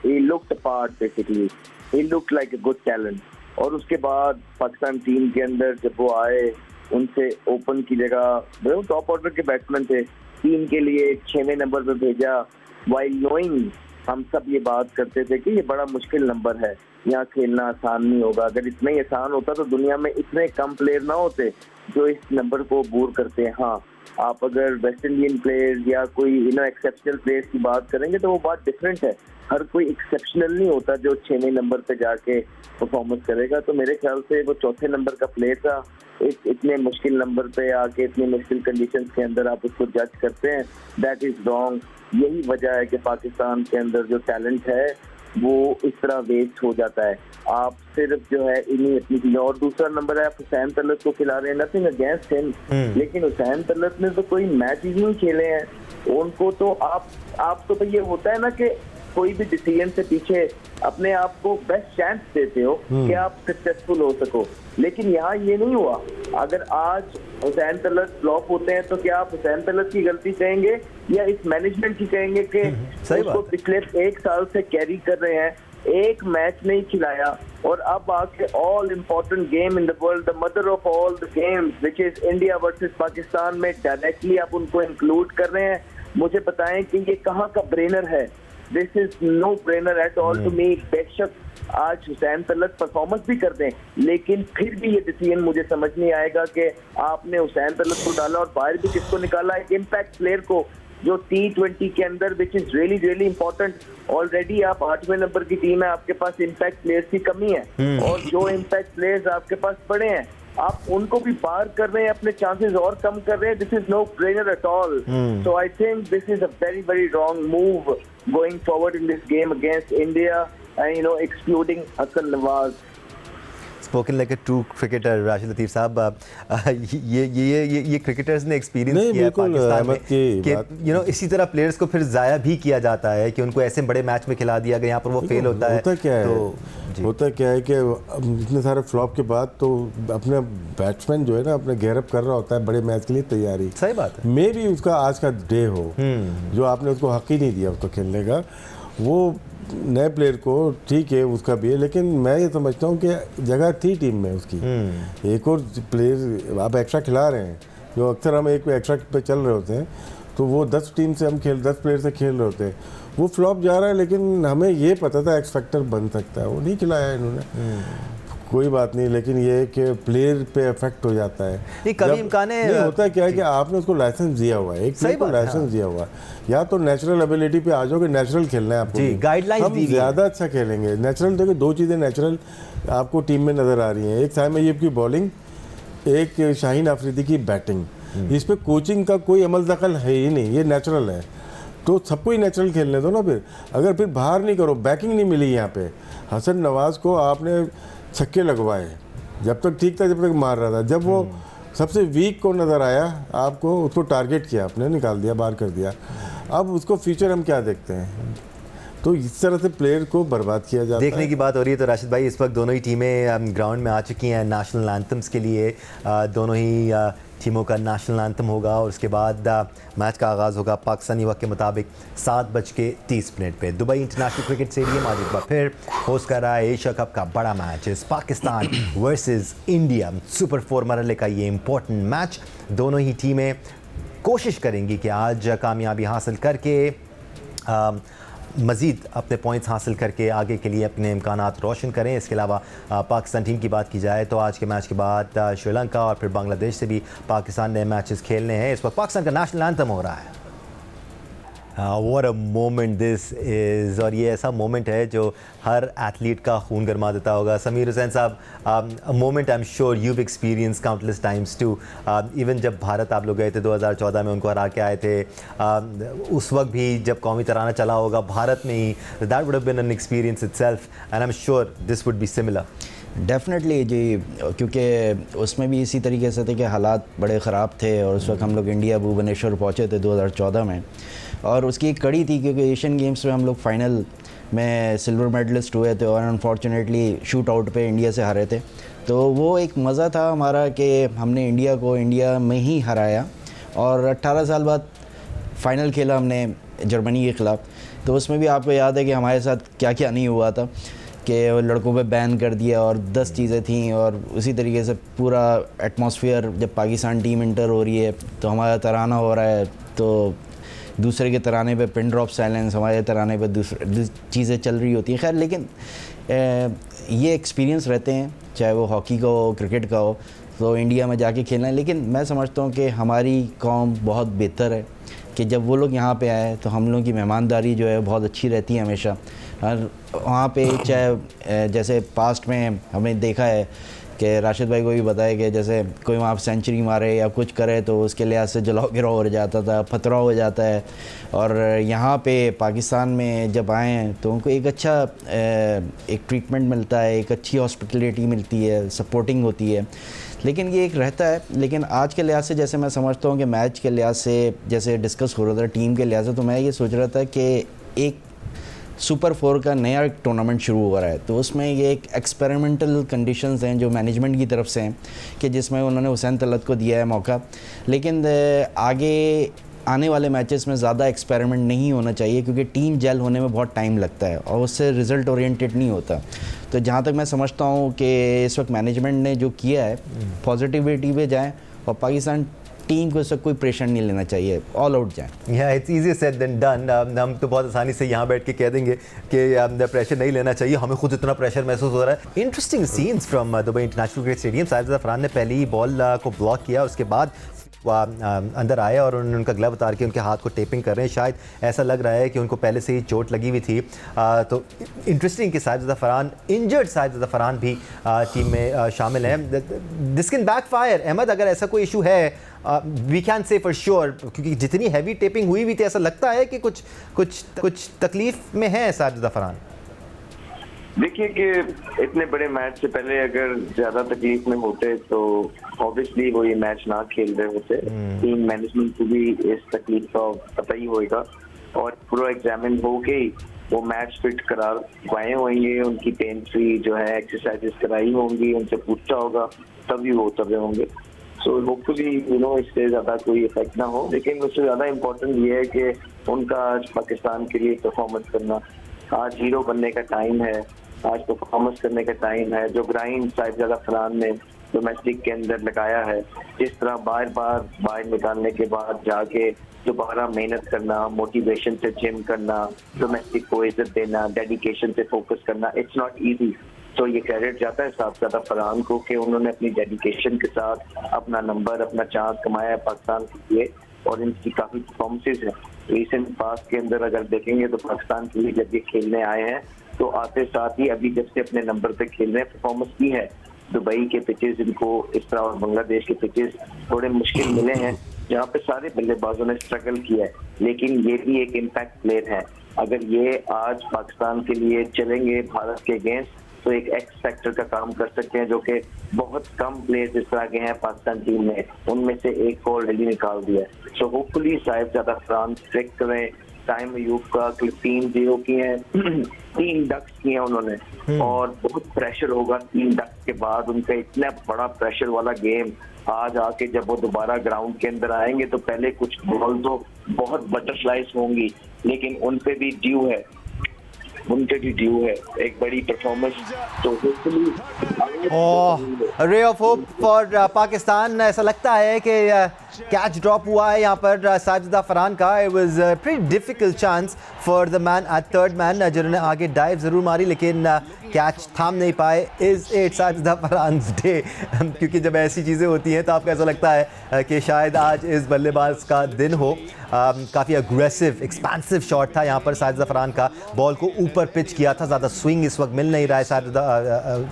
he looked apart basically, he looked like a good talent। और उसके बाद पाकिस्तान टीम के अंदर जब वो आए, उनसे ओपन की जगह, वो टॉप ऑर्डर के बैट्समैन थे, टीम के लिए 6वें नंबर पर भेजा, वाइल नोइंग हम सब ये बात करते थे कि ये बड़ा मुश्किल नंबर है, यहाँ खेलना आसान नहीं होगा। अगर इतना ही आसान होता तो दुनिया में इतने कम प्लेयर ना होते जो इस नंबर को बोर करते हैं। हाँ, आप अगर वेस्ट इंडियन प्लेयर्स या कोई एक्सेप्शनल प्लेयर्स की बात करेंगे तो वो बात डिफरेंट है। हर कोई एक्सेप्शनल नहीं होता जो 6वें नंबर पे जाके परफॉर्मेंस करेगा। तो मेरे ख्याल से वो 4थे नंबर का प्लेयर था। इतने मुश्किल नंबर पे आके इतनी मुश्किल कंडीशंस के अंदर आप उसको जज करते हैं, दैट इज रॉन्ग। यही वजह है कि पाकिस्तान के अंदर जो टैलेंट है वो इस तरह वेस्ट हो जाता है। आप सिर्फ जो है इन्हीं अपनी चीजें। और दूसरा नंबर है, आप हुसैन तलत को खिला रहे हैं, नथिंग अगेंस्ट हिम, लेकिन हुसैन तलत ने तो कोई मैच ही नहीं खेले हैं। उनको तो आप तो ये होता है ना कि कोई भी डिसीजन से पीछे अपने आप को बेस्ट चांस देते हो कि आप सक्सेसफुल हो सको, लेकिन यहाँ ये नहीं हुआ। अगर आज हुसैन तलत फ्लॉप होते हैं तो क्या आप हुसैन तलत की गलती कहेंगे या इस मैनेजमेंट की कहेंगे कि उसको पिछले 1 साल से कैरी कर रहे हैं, एक मैच नहीं खिलाया और अब आके all important game in the world, the mother of all the games which is India versus Pakistan में डायरेक्टली आप उनको इंक्लूड कर रहे हैं। मुझे बताएं कि ये कहाँ का ब्रेनर है? This is no brainer at all to me. बेशक आज हुसैन तलत परफॉर्मेंस भी कर दें, लेकिन फिर भी ये डिसीजन मुझे समझ नहीं आएगा कि आपने हुसैन तलत को डाला और बाहर भी किसको निकाला, एक इम्पैक्ट प्लेयर को। जो T20 के अंदर which is really really important. Already आप 8वें नंबर की टीम है, आपके पास इम्पैक्ट प्लेयर्स की कमी है और जो इम्पैक्ट प्लेयर्स आपके पास पड़े हैं आप उनको भी पार कर रहे हैं, अपने चांसेस और कम कर रहे हैं। This is no brainer at all. So I think this is a very very wrong move going forward in this game against India and excluding Hasan Nawaz. Spoken like a true cricketer Rashid Latif sahab, ये cricketers ने experience किया है पाकिस्तान में कि इसी तरह players को फिर ज़ाया भी किया जाता है कि उनको ऐसे बड़े मैच में खिला दिया गया, यहाँ पर वो फेल होता है। होता क्या है कि इतने सारे फ्लॉप के बाद तो अपने बैट्समैन जो है ना अपने गेयरअप कर रहा होता है बड़े मैच के लिए तैयारी। सही बात है। मे भी उसका आज का डे हो जो आपने उसको हक ही नहीं दिया उसको खेलने का, वो नए प्लेयर को ठीक है उसका भी है, लेकिन मैं ये समझता हूँ कि जगह थी टीम में उसकी। एक और प्लेयर आप एक्स्ट्रा खिला रहे हैं, जो अक्सर हम एक एक्स्ट्रा पे चल रहे होते हैं तो वो 10 टीम से हम 10 प्लेयर से खेल रहे होते हैं, वो फ्लॉप जा रहा है, लेकिन हमें ये पता था एक्स फैक्टर बन सकता है, वो नहीं खिलाया इन्होंने। कोई बात नहीं, लेकिन ये है कि प्लेयर पे इफेक्ट हो जाता है। नहीं, कभी इम्कान है। नहीं होता क्या है कि आपने उसको लाइसेंस दिया हुआ है, एक प्लेयर को लाइसेंस दिया हुआ है, या तो नेचुरल एबिलिटी पे आ जाओ कि नेचुरल खेलना है आपको, गाइडलाइंस हम ज़्यादा अच्छा खेलेंगे। नेचुरल देखो, दो चीज़ें नेचुरल आपको टीम में नज़र आ रही हैं, एक साइम अय्यूब की बॉलिंग, एक शाहीन अफरीदी की बैटिंग। इस पर कोचिंग का कोई अमल दखल है ही नहीं, ये नेचुरल है, तो सबको ही नेचुरल खेलने दो ना। फिर अगर फिर बाहर नहीं करो, बैकिंग नहीं मिली यहाँ पे, हसन नवाज को आपने छक्के लगवाए, जब तक ठीक था जब तक मार रहा था, जब वो सबसे वीक को नज़र आया आपको, उसको टारगेट किया आपने, निकाल दिया, बाहर कर दिया। अब उसको फ्यूचर हम क्या देखते हैं, तो इस तरह से प्लेयर को बर्बाद किया जाता है। देखने की बात हो रही है तो राशिद भाई इस वक्त दोनों ही टीमें ग्राउंड में आ चुकी हैं नेशनल एंथम्स के लिए। दोनों ही टीमों का नेशनल एंथम होगा और उसके बाद मैच का आगाज़ होगा पाकिस्तानी वक्त के मुताबिक 7:30 पे। दुबई इंटरनेशनल क्रिकेट स्टेडियम आज एक बार फिर होस्ट कर रहा है एशिया कप का बड़ा मैच, इस पाकिस्तान वर्सेस इंडिया सुपर 4 मरहले का ये इम्पोर्टेंट मैच। दोनों ही टीमें कोशिश करेंगी कि आज कामयाबी हासिल करके मज़ीद अपने पॉइंट्स हासिल करके आगे के लिए अपने इम्कानात रोशन करें। इसके अलावा पाकिस्तान टीम की बात की जाए तो आज के मैच के बाद श्रीलंका और फिर बांग्लादेश से भी पाकिस्तान ने मैचेस खेलने हैं। इस वक्त पाकिस्तान का नेशनल एंथम हो रहा है। What a moment this is, और ये ऐसा मोमेंट है जो हर एथलीट का खून गरमा देता होगा। समीर हुसैन साहब, a moment I am sure you have experience countless times too. Even जब भारत आप लोग गए थे 2014 में, उनको हरा के आए थे, उस वक्त भी जब कौमी तराना चला होगा भारत में ही, that would have been an experience itself and I am sure this would be similar. Definitely जी, क्योंकि उसमें भी इसी तरीके से थे कि हालात बड़े ख़राब थे और उस वक्त हम लोग इंडिया भुवनेश्वर पहुँचे थे 2014 में, और उसकी एक कड़ी थी क्योंकि एशियन गेम्स में हम लोग फाइनल में सिल्वर मेडलिस्ट हुए थे और अनफॉर्चुनेटली शूट आउट पे इंडिया से हारे थे। तो वो एक मज़ा था हमारा कि हमने इंडिया को इंडिया में ही हराया और 18 साल बाद फ़ाइनल खेला हमने जर्मनी के ख़िलाफ़। तो उसमें भी आपको याद है कि हमारे साथ क्या क्या नहीं हुआ था, कि लड़कों पे बैन कर दिया और 10 चीज़ें थीं, और उसी तरीके से पूरा एटमॉस्फेयर जब पाकिस्तान टीम इंटर हो रही है तो हमारा तराना हो रहा है तो दूसरे के तराने पे पिन ड्रॉप साइलेंस, हमारे तराने पे दूसरे चीज़ें चल रही होती हैं। खैर, लेकिन ये एक्सपीरियंस रहते हैं, चाहे वो हॉकी का हो, क्रिकेट का हो, तो इंडिया में जाके खेलना है। लेकिन मैं समझता हूँ कि हमारी कौम बहुत बेहतर है कि जब वो लोग यहाँ पे आए तो हम लोगों की मेहमानदारी जो है बहुत अच्छी रहती है हमेशा। और वहाँ पे चाहे जैसे पास्ट में हमने देखा है कि राशिद भाई को भी बताया कि जैसे कोई वहाँ सेंचुरी मारे या कुछ करे तो उसके लिहाज से जलाओ गिराव हो जाता था, फतरा हो जाता है। और यहाँ पे पाकिस्तान में जब आए तो उनको एक अच्छा एक ट्रीटमेंट मिलता है, एक अच्छी हॉस्पिटलिटी मिलती है, सपोर्टिंग होती है। लेकिन ये एक रहता है। लेकिन आज के लिहाज से जैसे मैं समझता हूँ कि मैच के लिहाज से जैसे डिस्कस हो रहा था टीम के लिहाज से, तो मैं ये सोच रहा था कि एक सुपर 4 का नया एक टूर्नामेंट शुरू हो रहा है, तो उसमें ये एक एक्सपेरिमेंटल कंडीशंस हैं जो मैनेजमेंट की तरफ से हैं कि जिसमें उन्होंने हुसैन तलत को दिया है मौका। लेकिन आगे आने वाले मैचेस में ज़्यादा एक्सपेरिमेंट नहीं होना चाहिए क्योंकि टीम जेल होने में बहुत टाइम लगता है और उससे रिज़ल्ट ओरिएंटेड नहीं होता। तो जहाँ तक मैं समझता हूँ कि इस वक्त मैनेजमेंट ने जो किया है पॉजिटिविटी पे जाएँ और पाकिस्तान टीम को सब कोई प्रेशर नहीं लेना चाहिए, ऑल आउट जाएं। या it's easy said than done. हम तो बहुत आसानी से यहाँ बैठ के कह देंगे कि प्रेशर नहीं लेना चाहिए, हमें खुद इतना प्रेशर महसूस हो रहा है। Interesting scenes from Dubai International Cricket Stadium. Sajid Afran ने पहली ही बॉल को ब्लॉक किया, उसके बाद वो अंदर आए और उन्होंने उनका ग्लव उतार के उनके हाथ को टेपिंग कर रहे हैं। शायद ऐसा लग रहा है कि उनको पहले से ही चोट लगी हुई थी। तो इंटरेस्टिंग कि साजिद अफरान, इंजर्ड साजिद अफरान भी टीम में शामिल हैं। This can backfire. अहमद, अगर ऐसा कोई इशू है, we can say for sure, क्योंकि जितनी हैवी टेपिंग हुई हुई थी ऐसा लगता है कि कुछ तकलीफ में है साजिद अफरान। देखिए कि इतने बड़े मैच से पहले अगर ज्यादा तकलीफ में होते तो ऑब्वियसली वो ये मैच ना खेल रहे होते। टीम मैनेजमेंट को भी इस तकलीफ का पता ही होगा और पूरा एग्जामिन हो के वो मैच फिट करवाए होंगे, उनकी पेन फ्री जो है एक्सरसाइजेस कराई होंगी, उनसे पूछा होगा, तभी वो उतर रहे होंगे। सो होपफुली इससे ज्यादा कोई इफेक्ट ना हो। लेकिन उससे ज्यादा इम्पोर्टेंट ये है कि उनका आज पाकिस्तान के लिए परफॉर्मेंस करना, आज हीरो बनने का टाइम है, आज परफॉर्मेंस करने का टाइम है। जो ग्राइंड साजिद अफरान ने डोमेस्टिक के अंदर लगाया है, जिस तरह बार बाहर निकालने के बाद जाके दोबारा मेहनत करना, मोटिवेशन से जिम करना, डोमेस्टिक को इज्जत देना, डेडिकेशन से फोकस करना, इट्स नॉट इजी। तो ये क्रेडिट जाता है साजिद अफरान को कि उन्होंने अपनी डेडिकेशन के साथ अपना नंबर, अपना चांस कमाया है पाकिस्तान के लिए और इनकी काफी परफॉर्मेंसेज है। रिसेंट पास्ट के अंदर अगर देखेंगे तो पाकिस्तान के लिए जब ये खेलने आए हैं तो आते साथ ही अभी जब से अपने नंबर पे खेल रहे हैं, परफॉर्मेंस की है। दुबई के पिचेस इनको इस तरह और बांग्लादेश के पिचेस थोड़े मुश्किल मिले हैं जहाँ पे सारे बल्लेबाजों ने स्ट्रगल किया है, लेकिन ये भी एक इम्पैक्ट प्लेयर है। अगर ये आज पाकिस्तान के लिए चलेंगे भारत के अगेंस्ट तो एक एक्स फैक्टर का काम कर सकते हैं, जो कि बहुत कम प्लेयर्स इस तरह के हैं पाकिस्तान टीम में, उनमें से एक को ऑलरेडी निकाल दिया है। सो होपफुली साजिद अफरान स्ट्रिक करें। टाइम अयूब का 3-0 किए हैं, 3 डक्स किए हैं उन्होंने और बहुत प्रेशर होगा 3 डक्स के बाद। उनका इतना बड़ा प्रेशर वाला गेम आज आके जब वो दोबारा ग्राउंड के अंदर आएंगे तो पहले कुछ बॉल तो बहुत बटरफ्लाइज होंगी, लेकिन उन पे भी ड्यू है, एक बड़ी परफॉर्मेंस। तो hopefully ray of hope for Pakistan. ऐसा लगता है कि कैच ड्रॉप हुआ है यहाँ पर साजिद अफरान का। It was pretty difficult chance for the man eight third man, जिन्होंने आगे डाइव ज़रूर मारी लेकिन कैच थाम नहीं पाए। Is it Sajid Afran day? क्योंकि जब ऐसी चीज़ें होती हैं तो आपको ऐसा लगता है कि शायद आज इस बल्लेबाज का दिन हो। काफ़ी अग्रेसिव एक्सपेंसिव शॉट था यहाँ पर साजिद अफरान का, बॉल को ऊपर पिच किया था, ज़्यादा स्विंग इस वक्त मिल नहीं रहा है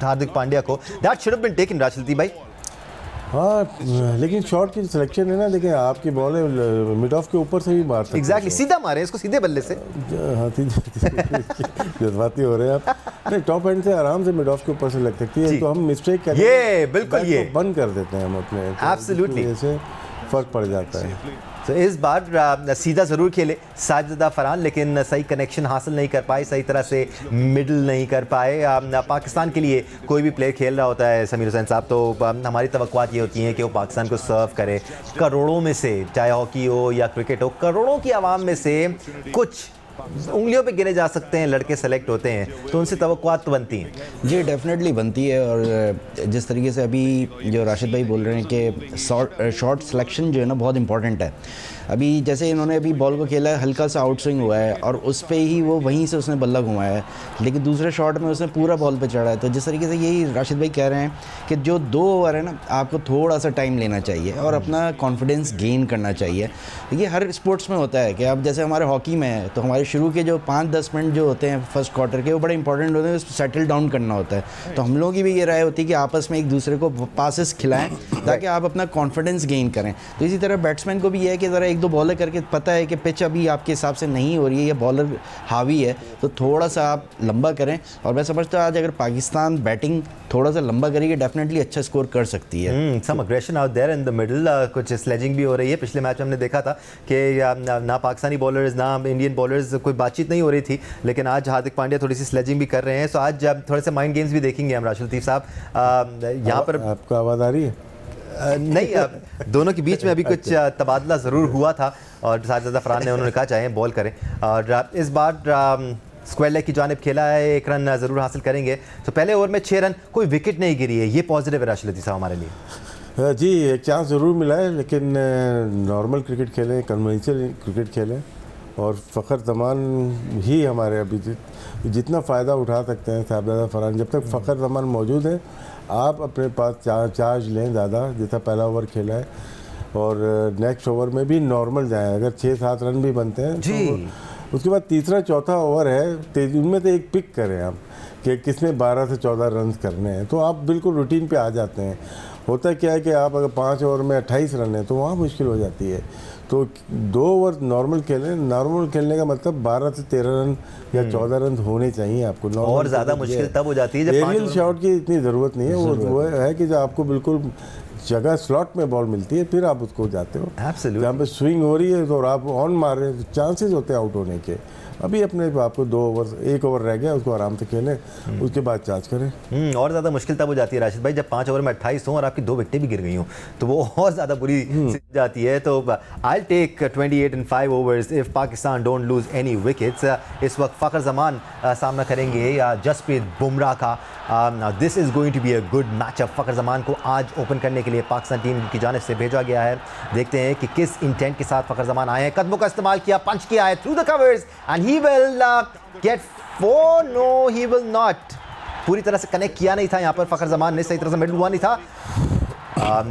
हार्दिक पांड्या को। That should have been taken Rashid भाई। हाँ, लेकिन शॉट की सिलेक्शन है ना, देखिए आपकी बॉल है मिड ऑफ के ऊपर से ही मार सकते हैं। एग्जैक्टली, सीधा मारे इसको, सीधे बल्ले से। हाँ, जज्बाती हो रहे हैं आप। नहीं, टॉप एंड से आराम से मिड ऑफ के ऊपर से लग सकती है, तो हम मिस्टेक करते हैं, ये बिल्कुल ये बंद कर देते हैं हम अपने, एब्सोल्युटली, जैसे फर्क पड़ जाता है। तो इस बार सीधा ज़रूर खेले साजिद अफरान, लेकिन सही कनेक्शन हासिल नहीं कर पाए, सही तरह से मिडल नहीं कर पाए। पाकिस्तान के लिए कोई भी प्लेयर खेल रहा होता है समीर हुसैन साहब, तो हमारी तवक्कुआत ये होती हैं कि वो पाकिस्तान को सर्व करे। करोड़ों में से, चाहे हॉकी हो या क्रिकेट हो, करोड़ों की आवाम में से कुछ उंगलियों पे गिने जा सकते हैं लड़के सेलेक्ट होते हैं, तो उनसे तवक्कुआत तो बनती हैं। जी डेफिनेटली बनती है। और जिस तरीके से अभी जो राशिद भाई बोल रहे हैं कि शॉट सिलेक्शन जो है ना बहुत इंपॉर्टेंट है। अभी जैसे इन्होंने अभी बॉल को खेला है, हल्का सा आउट स्विंग हुआ है और उस पे ही वो वहीं से उसने बल्ला घुमाया है, लेकिन दूसरे शॉट में उसने पूरा बॉल पे चढ़ा है। तो जिस तरीके से यही राशिद भाई कह रहे हैं कि जो 2 ओवर है ना, आपको थोड़ा सा टाइम लेना चाहिए और अपना कॉन्फिडेंस गेन करना चाहिए। देखिए हर स्पोर्ट्स में होता है कि अब जैसे हमारे हॉकी में है तो हमारे शुरू के जो 5-10 मिनट जो होते हैं फर्स्ट क्वार्टर के, वो बड़े इंपॉर्टेंट होते हैं, उसको सेटल डाउन करना होता है। तो हम लोगों की भी ये राय होती है कि आपस में एक दूसरे को पासेस खिलाएं ताकि आप अपना कॉन्फिडेंस गेन करें। तो इसी तरह बैट्समैन को भी ये है कि ज़रा 1-2 बॉलर करके पता है कि पिच अभी आपके हिसाब से नहीं हो रही है या बॉलर हावी है, तो थोड़ा सा आप लंबा करें। और मैं समझता हूँ आज अगर पाकिस्तान बैटिंग थोड़ा सा लंबा करेगी डेफिनेटली अच्छा स्कोर कर सकती है। Some aggression out there in the middle, कुछ स्लेजिंग भी हो रही है। पिछले मैच में हमने देखा था कि ना पाकिस्तानी बॉलर्स ना इंडियन बॉलर्स कोई बातचीत नहीं हो रही थी, लेकिन आज हार्दिक पांड्या थोड़ी सी स्लेजिंग भी कर रहे हैं। सो आज थोड़े से माइंड गेम्स भी देखेंगे हम राशिद लतीफ़ साहब। यहाँ पर आपको आवाज़ आ रही है? नहीं, दोनों के बीच में अभी कुछ तबादला ज़रूर हुआ था और साजिद अफरान ने उन्होंने कहा चाहे बॉल करें। और इस बार स्क्वायर लेग की जानिब खेला है, 1 रन ज़रूर हासिल करेंगे। तो पहले ओवर में 6 रन, कोई विकेट नहीं गिरी है, ये पॉजिटिव है राशिद लतीफ़ साहब हमारे लिए। जी एक चांस ज़रूर मिला है, लेकिन नॉर्मल क्रिकेट खेलें, कन्वेंशनल क्रिकेट खेलें, और फ़खर जमान ही हमारे अभी जितना फ़ायदा उठा सकते हैं साहबजादा फरहान। जब तक फ़खर जमान मौजूद है आप अपने पास चार्ज लें ज़्यादा, जैसा पहला ओवर खेला है, और नेक्स्ट ओवर में भी नॉर्मल जाएं। अगर 6-7 रन भी बनते हैं जी। तो उसके बाद तीसरा चौथा ओवर है, उनमें से एक पिक करें आप कि किसने 12 से 14 रन करने हैं, तो आप बिल्कुल रूटीन पे आ जाते हैं। होता क्या है कि आप अगर 5 ओवर में 28 रन है तो वहाँ मुश्किल हो जाती है। तो 2 ओवर नॉर्मल खेलें। नॉर्मल खेलने का मतलब 12 से 13 रन या 14 रन होने चाहिए आपको। और ज़्यादा मुश्किल तब हो जाती है जब एरियल शॉट की इतनी ज़रूरत नहीं है, वो है कि जो आपको बिल्कुल जगह स्लॉट में बॉल मिलती है, फिर आप उसको जाते हो। Absolutely. जहाँ पे स्विंग हो रही है तो आप ऑन मार रहे हैं तो चांसेस होते हैं आउट होने के। अभी अपने आपको 2 ओवर, 1 ओवर रह गया, उसको आराम से खेलें, उसके बाद चार्ज करें। और ज़्यादा मुश्किल तब हो जाती है राशिद भाई जब 5 ओवर में 28 हों और आपकी 2 विकेटें भी गिर गई हों, तो वो और ज़्यादा बुरी जाती है। तो I take 28 in 5 overs if Pakistan don't lose any wickets. इस वक्त फ़खर जमान सामना करेंगे या जसप्रीत बुमराह का। This is going to be a good matchup. Fakhar Zaman को आज ओपन करने के लिए पाकिस्तान टीम की जानिब से भेजा गया है। देखते हैं कि किस इंटेंट के साथ फ़खर जमान आए हैं। कदमों का इस्तेमाल किया, पंच किया है through the covers and he will get 4। No he will not. पूरी तरह से कनेक्ट किया नहीं था यहाँ पर फ़खर जमान ने, सही तरह से मिडल हुआ नहीं था,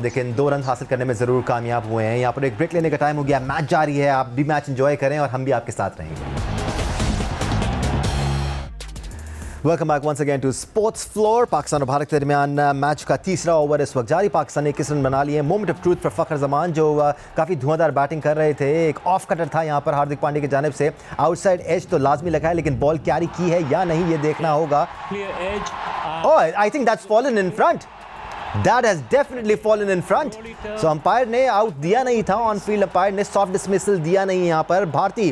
लेकिन 2 रन हासिल करने में ज़रूर कामयाब हुए हैं। यहाँ पर एक ब्रेक लेने का टाइम हो गया, मैच जारी है, आप भी मैच एंजॉय करें और हम भी आपके साथ रहेंगे। Welcome back once again to sports floor. Pakistan और भारत के दरमियान मैच का तीसरा ओवर इस वक्त जारी। पाकिस्तान ने 21 रन बना लिए। Moment of truth for Fakhar Zaman जो काफ़ी धुआंधार बैटिंग कर रहे थे। एक ऑफ कटर था यहाँ पर हार्दिक पांड्या की जानिब से, आउटसाइड एज तो लाजमी लगा है, लेकिन बॉल कैरी की है या नहीं ये देखना होगा। Oh, I think that's fallen in front. That has definitely fallen in front. So umpire ने आउट दिया नहीं था, ऑन फील्ड अंपायर ने सॉफ्ट डिसमिसल दिया नहीं यहाँ पर। भारतीय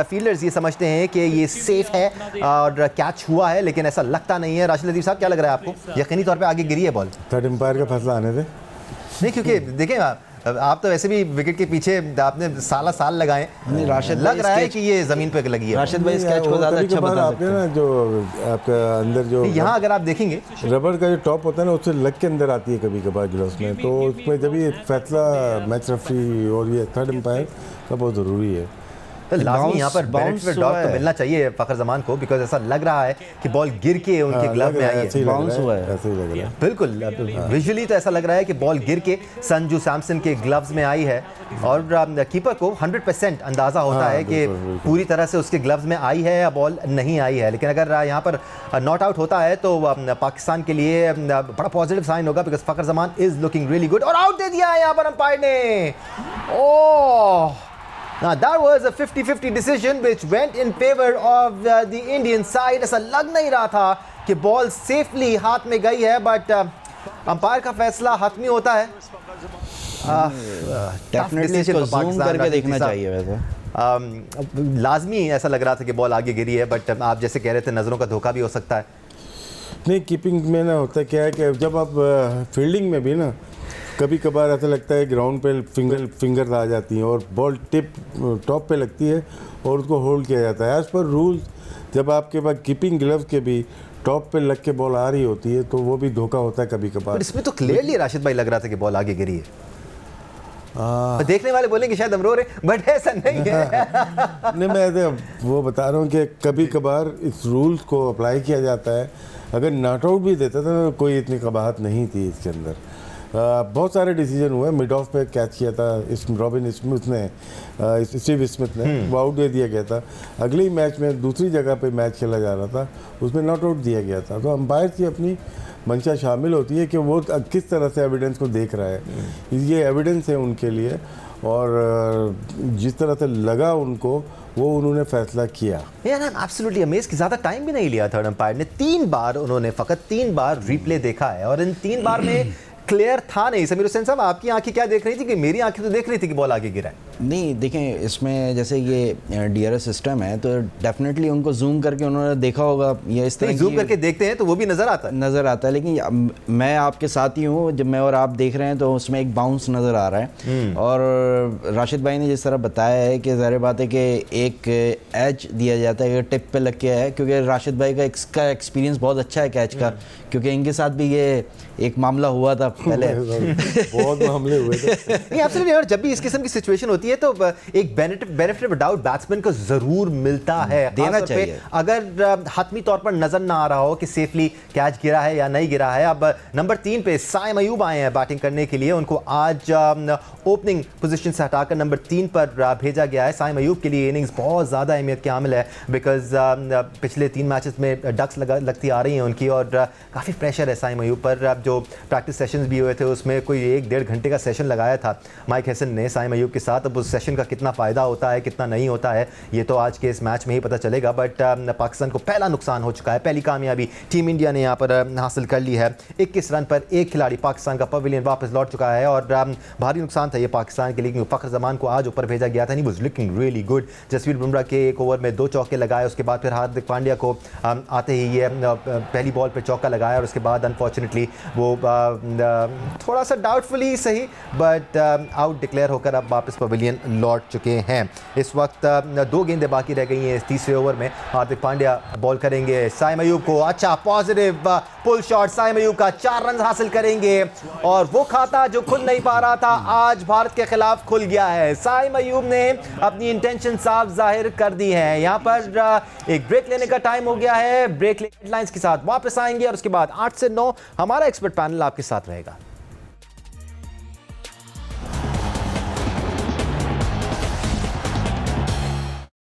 फील्डर्स ये समझते हैं कि ये सेफ है और कैच हुआ है, लेकिन ऐसा लगता नहीं है। राशिद लतीफ़ साहब, क्या लग रहा है आपको? यकीनी तौर पे आगे गिरी है बॉल? थर्ड अंपायर का फैसला आने दे। नहीं, क्योंकि देखें आप तो वैसे भी विकेट के पीछे आपने साल लगाए, राशिद लग रहा है कि ये जमीन पे लगी है। राशिद भाई इस कैच को ज़्यादा अच्छा बता सकते हैं ना, जो आपका अंदर जो यहाँ अगर आप देखेंगे रबर का जो टॉप होता है ना, उससे लग के अंदर आती है कभी कभार ग्लव्स में, तो उसमें जब ये फैसला मैच रेफरी और ये थर्ड अंपायर का बहुत ज़रूरी है। लाजमी यहाँ पर बेनिफिट डॉग तो मिलना चाहिए फ़खर जमान को, बिकॉज ऐसा लग रहा है कि बॉल गिर के उनके ग्लव में आई है। बाउंस हुआ है, ऐसे ही लग रहा है। बिल्कुल, विजुअली तो ऐसा लग रहा है कि बॉल गिर के संजू सैमसन के ग्लव्स में आई है, और कीपर को 100% अंदाज़ा होता है कि पूरी तरह से उसके ग्लव्स में आई है या बॉल नहीं आई है। लेकिन अगर यहाँ पर नॉट आउट होता है तो पाकिस्तान के लिए बड़ा पॉजिटिव साइन होगा, because Fakhar Zaman is looking really good. और आउट दे दिया है यहाँ पर अंपायर ने। ओह, now that was a 50-50 decision which went in favor of the Indian side. ऐसा लग नहीं रहा था कि बॉल सेफली हाथ में गई है, बट अंपायर का फैसला हतमी होता है। डेफिनेटली इसको जूम करके देखना चाहिए वैसे। लाजमी ऐसा लग रहा था कि बॉल आगे गिरी है, बट आप जैसे कह रहे थे नज़रों का धोखा भी हो सकता है। नहीं, कीपिंग में ना होता क्या है कि जब आप फील्डिंग में भी ना कभी कभार ऐसा लगता है ग्राउंड पे फिंगर्स आ जाती हैं और बॉल टिप टॉप पे लगती है और उसको होल्ड किया जाता है। एज़ पर रूल्स जब आपके पास कीपिंग ग्लव्स के भी टॉप पे लग के बॉल आ रही होती है तो वो भी धोखा होता है कभी कभार। इसमें तो क्लियरली राशिद भाई लग रहा था कि बॉल आगे गिरी है। देखने वाले बोलेंगे शायद हम रो रहे, बट ऐसा नहीं है। नहीं, मैं ऐसे वो बता रहा हूँ कि कभी कभार इस रूल्स को अप्लाई किया जाता है। अगर नॉट आउट भी देता था तो कोई इतनी कबाहत नहीं थी इसके अंदर। बहुत सारे डिसीजन हुए। मिड ऑफ पे कैच किया था रॉबिन स्मिथ ने, स्टीव स्मिथ ने, वो आउट दे दिया गया था। अगले ही मैच में दूसरी जगह पे मैच खेला जा रहा था, उसमें नॉट आउट दिया गया था। तो अंपायर की अपनी मंशा शामिल होती है कि वो किस तरह से एविडेंस को देख रहा है। ये एविडेंस है उनके लिए, और जिस तरह से लगा उनको वो उन्होंने फैसला किया। यार आई एम एब्सोल्युटली अमेज्ड कि ज़्यादा टाइम भी नहीं लिया थर्ड अंपायर ने। 3 बार उन्होंने फ़कत 3 बार रिप्ले देखा है, और इन 3 बार में क्लियर था नहीं। समीर हुसैन साहब, आपकी आंखें क्या देख रही थी? कि मेरी आंखें तो देख रही थी कि बॉल आगे गिरा है। नहीं देखें, इसमें जैसे ये DRS सिस्टम है तो डेफिनेटली उनको जूम करके उन्होंने देखा होगा, ये इस तरह जूम करके देखते हैं तो वो भी नजर आता है। लेकिन मैं आपके साथ ही हूँ, जब मैं और आप देख रहे हैं तो उसमें एक बाउंस नज़र आ रहा है। और राशिद भाई ने जिस तरह बताया है कि ज़ाहिर बात है कि एक एज दिया जाता है, टिप पे लग के है, क्योंकि राशिद भाई का इसका एक्सपीरियंस बहुत अच्छा है कैच का, क्योंकि इनके साथ भी ये एक मामला हुआ था पहले। बहुत मामले हुए थे। नहीं एब्सोल्युटली, और जब भी इस किस्म की सिचुएशन होती है तो एक बेनिफिट ऑफ डाउट बैट्समैन को जरूर मिलता है, देना खासतौर पे चाहिए। अगर हतमी तौर पर नजर ना आ रहा हो कि सेफली कैच गिरा है या नहीं गिरा है। अब नंबर 3 पे साइम अयूब आए हैं बैटिंग करने के लिए, उनको आज ओपनिंग पोजीशन से हटाकर नंबर 3 पर भेजा गया है। साइम अयूब के लिए इनिंग्स बहुत ज़्यादा अहमियत के हामिल है, बिकॉज पिछले 3 मैचेस में डक्स लगती आ रही हैं उनकी, और काफ़ी प्रेशर है साइम अयूब पर। अब जो प्रैक्टिस सेशंस भी हुए थे उसमें कोई 1-1.5 घंटे का सेशन लगाया था माइक हैसन ने साइम अयूब के साथ। अब उस सेशन का कितना फ़ायदा होता है कितना नहीं होता है ये तो आज के इस मैच में ही पता चलेगा। बट पाकिस्तान को पहला नुकसान हो चुका है, पहली कामयाबी टीम इंडिया ने यहाँ पर हासिल कर ली है। 21 रन पर एक खिलाड़ी पाकिस्तान का पवेलियन वापस लौट चुका है, और भारी नुकसान था ये पाकिस्तान के लिए, क्योंकि फ़खर जमान को आज ऊपर भेजा गया था। He was looking really good. Jasvir Bumrah के एक ओवर में 2 चौके लगाए, उसके बाद फिर हार्दिक पांड्या को आते ही ये पहली बॉल पर चौका लगाया, और उसके बाद अनफॉर्चुनेटली वो थोड़ा सा डाउटफुली सही बट आउट डिक्लेयर होकर अब वापस पवेलियन लौट चुके हैं। इस वक्त 2 गेंदें बाकी रह गई हैं इस तीसरे ओवर में। हार्दिक पांड्या बॉल करेंगे साइम अयूब को, अच्छा positive pull shot Saim Ayub का, 4 रन हासिल करेंगे, और वो खाता जो खुल नहीं पा रहा था आज भारत के खिलाफ खुल गया है। साइम अयूब ने अपनी इंटेंशन साफ जाहिर कर दी है। यहाँ पर एक ब्रेक लेने का टाइम हो गया है, ब्रेक हेडलाइंस के साथ वापस आएंगे, और उसके बाद 8 से 9 हमारा एक्सपर्ट पैनल आपके साथ रहेगा।